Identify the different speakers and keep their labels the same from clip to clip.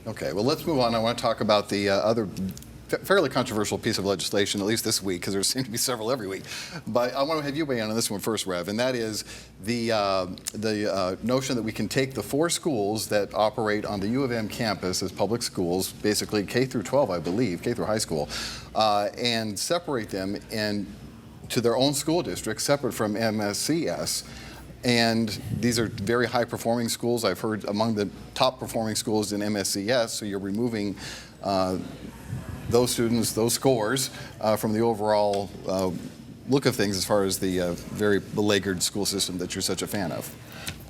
Speaker 1: Okay, well, let's move on. I want to talk about the other fairly controversial piece of legislation, at least this week, because there seem to be several every week. But I want to have you weigh in on this one first, Rev, and that is the notion that we can take the 4 schools that operate on the U of M campus as public schools, basically K through 12, I believe, K through high school, and separate them to their own school district, separate from MSCS. And these are very high-performing schools. I've heard among the top-performing schools in MSCS, so you're removing those students, those scores, from the overall look of things as far as the very beleaguered school system that you're such a fan of.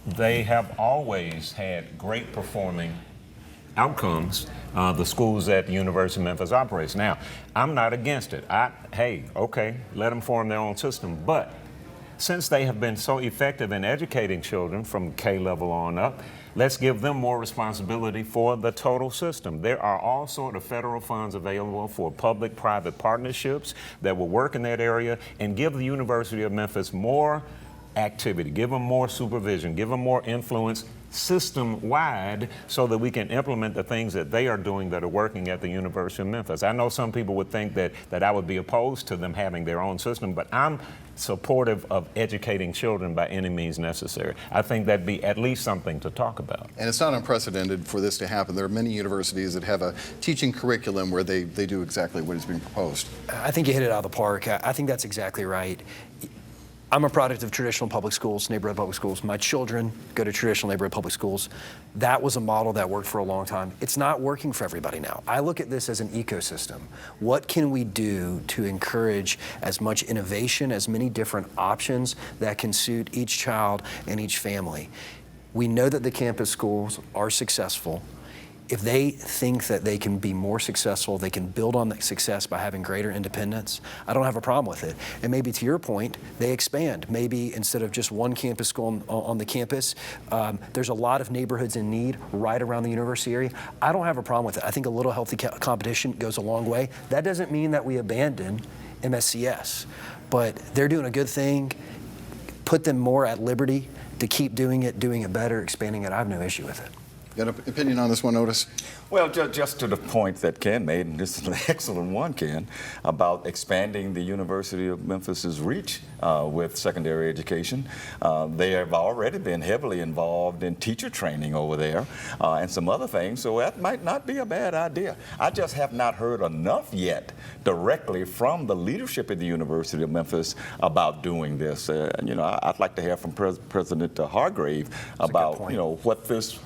Speaker 2: They have always had great performing outcomes, the schools at the University of Memphis operates. Now, I'm not against it. Hey, okay, let them form their own system, but since they have been so effective in educating children from K level on up, let's give them more responsibility for the total system. There are all sorts of federal funds available for public-private partnerships that will work in that area and give the University of Memphis more activity, give them more supervision, give them more influence system-wide so that we can implement the things that they are doing that are working at the University of Memphis. I know some people would think that I would be opposed to them having their own system, but I'm supportive of educating children by any means necessary. I think that'd be at least something to talk about.
Speaker 1: And it's not unprecedented for this to happen. There are many universities that have a teaching curriculum where they do exactly what is being proposed.
Speaker 3: I think you hit it out of the park. I think that's exactly right. I'm a product of traditional public schools, neighborhood public schools. My children go to traditional neighborhood public schools. That was a model that worked for a long time. It's not working for everybody now. I look at this as an ecosystem. What can we do to encourage as much innovation, as many different options that can suit each child and each family? We know that the campus schools are successful. If they think that they can be more successful, they can build on that success by having greater independence, I don't have a problem with it. And maybe to your point, they expand. Maybe instead of just one campus school on the campus, there's a lot of neighborhoods in need right around the university area. I don't have a problem with it. I think a little healthy competition goes a long way. That doesn't mean that we abandon MSCS, but they're doing a good thing. Put them more at liberty to keep doing it better, expanding it. I have no issue with it.
Speaker 1: Got an opinion on this one, Otis?
Speaker 4: Well, just to the point that Ken made, and this is an excellent one, Ken, about expanding the University of Memphis's reach with secondary education. They have already been heavily involved in teacher training over there and some other things, so that might not be a bad idea. I just have not heard enough yet directly from the leadership at the University of Memphis about doing this. I'd like to hear from President Hargrave about, what this,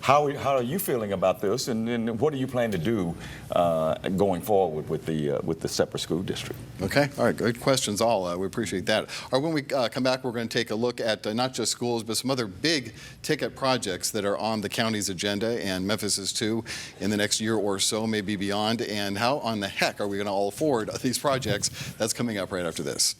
Speaker 4: how are you feeling about this, and what do you plan to do going forward with the separate school district?
Speaker 1: Okay, all right, good questions all. We appreciate that. All right, when we come back, we're going to take a look at not just schools, but some other big ticket projects that are on the county's agenda, and Memphis's too, in the next year or so, maybe beyond, and how on the heck are we going to all afford these projects? That's coming up right after this.